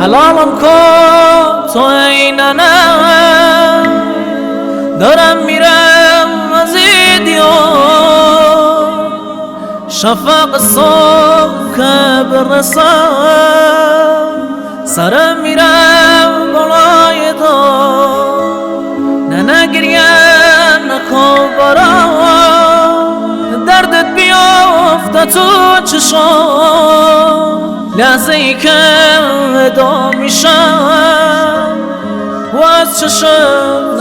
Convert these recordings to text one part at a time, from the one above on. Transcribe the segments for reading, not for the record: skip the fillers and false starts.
حلالم کن تو اینانه دارم میرم از ایدیار شفق صبح که برسم سرم میرم بالای دار نه گریه نکن برام دردت بیافته تو چشام لحظه ای که ودا میشم و از چشم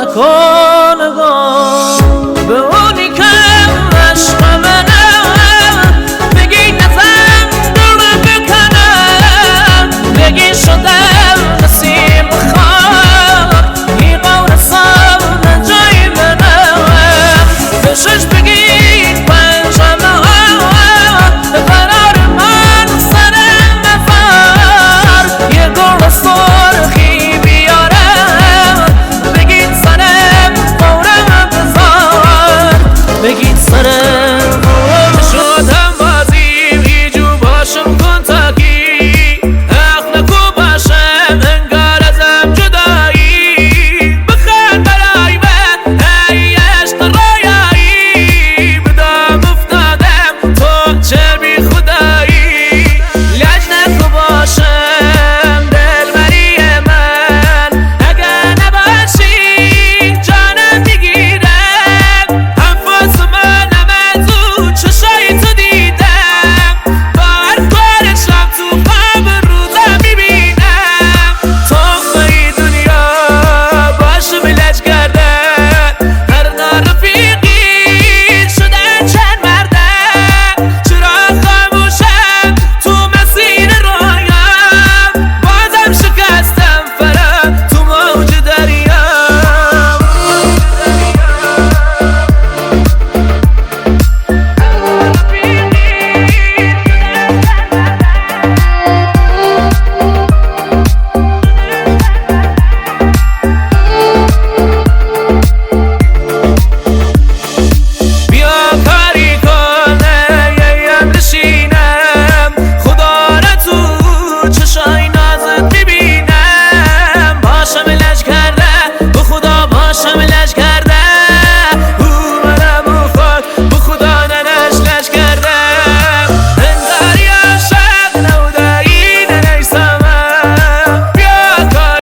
نکن نگاه به اونی